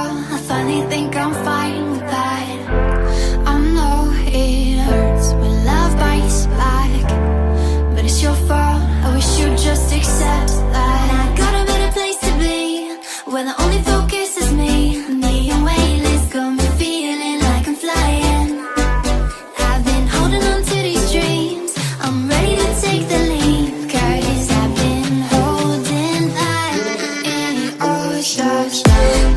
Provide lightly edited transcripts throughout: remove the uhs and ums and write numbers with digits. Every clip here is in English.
fall, I finally think I'm fine with that. I know it hurts when love bites back, but it's your fault, I wish you'd just accept that. I got a better place to be, where the only focus is me. Neon wavelengths got me feeling like I'm flying. I've been holding on to these dreams, I'm ready to take the leap, 'cause I've been holding that in the ocean.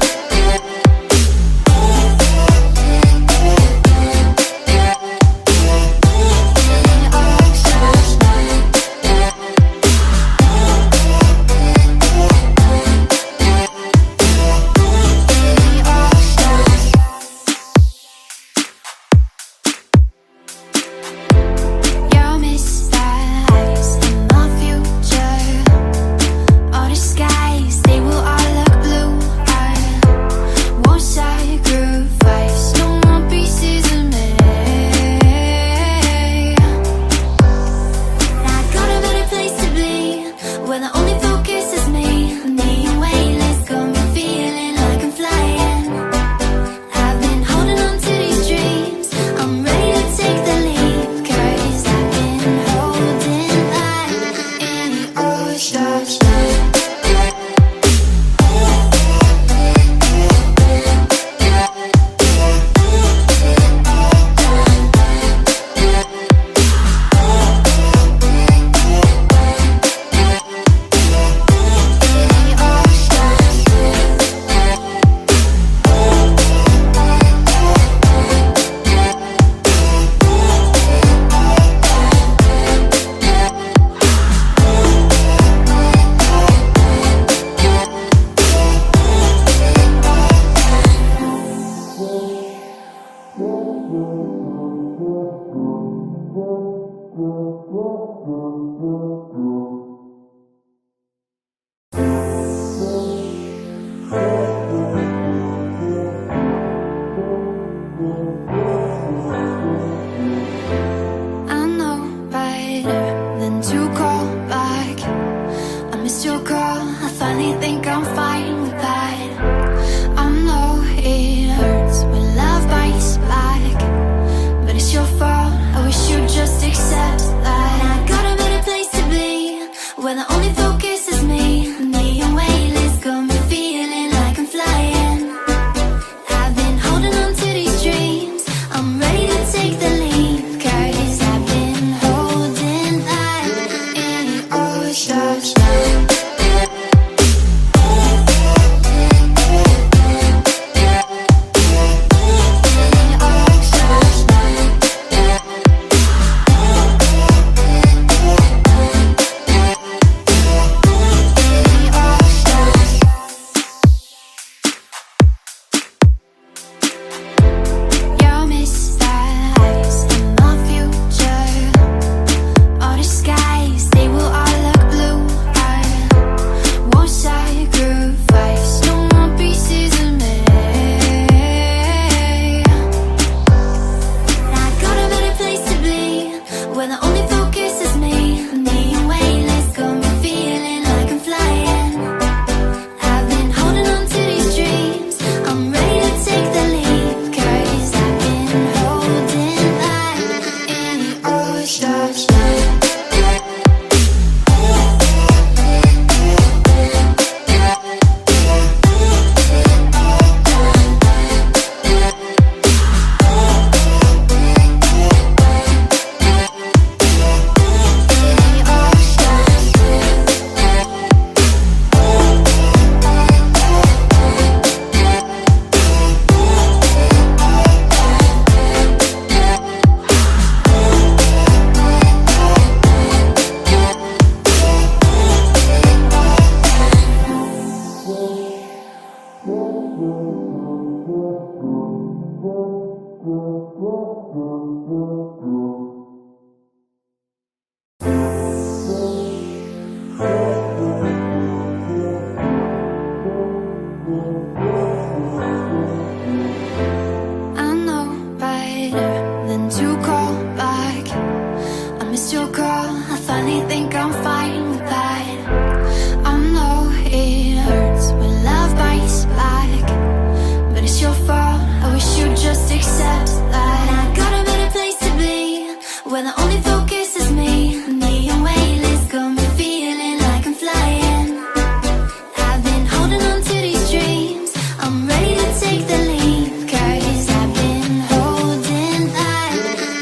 take the lead, 'cause I've been holding back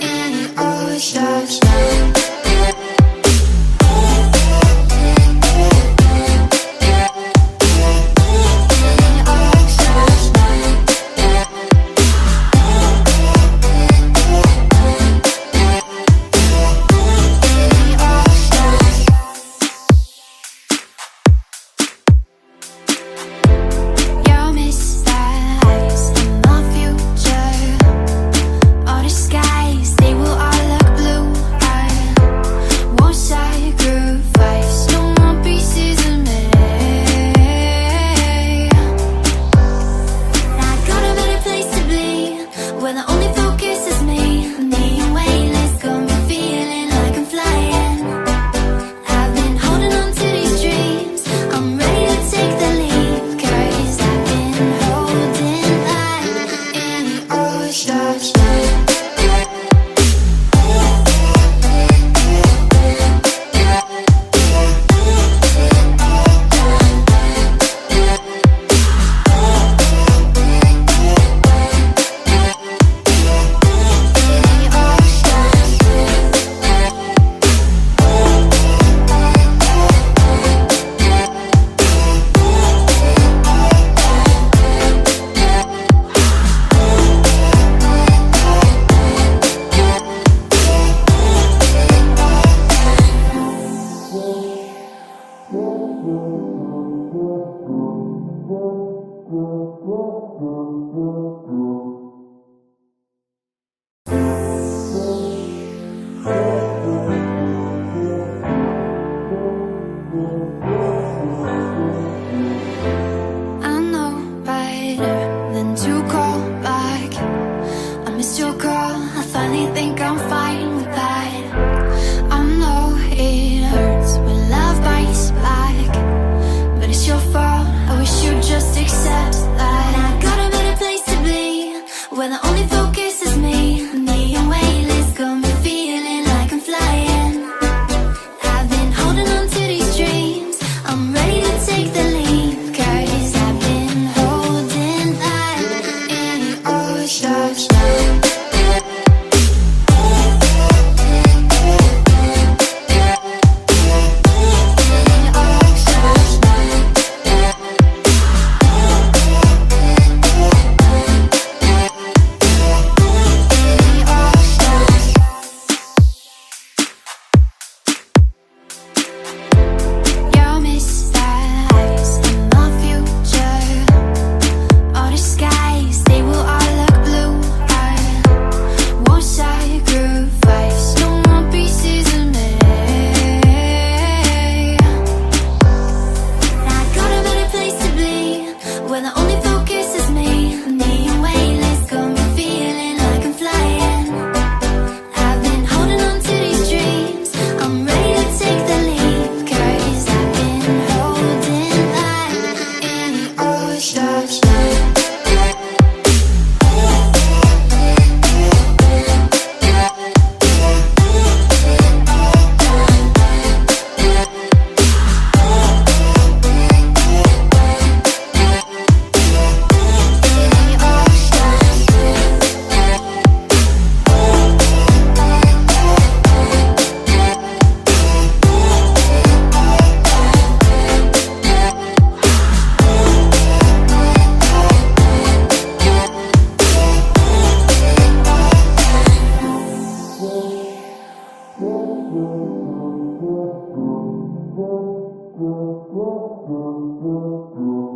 any ocean. I know better than to call back. I missed your call, I finally think I'm fine with that. I know it hurts when love bites back, but it's your fault, I wish you'd just accept that. I got a better place to be, where the only focus is me. Me and weightless got me feeling like I'm flying. I've been holding on to these dreams, I'm ready to take the lead, 'cause I've been holding back any ocean. Thank you.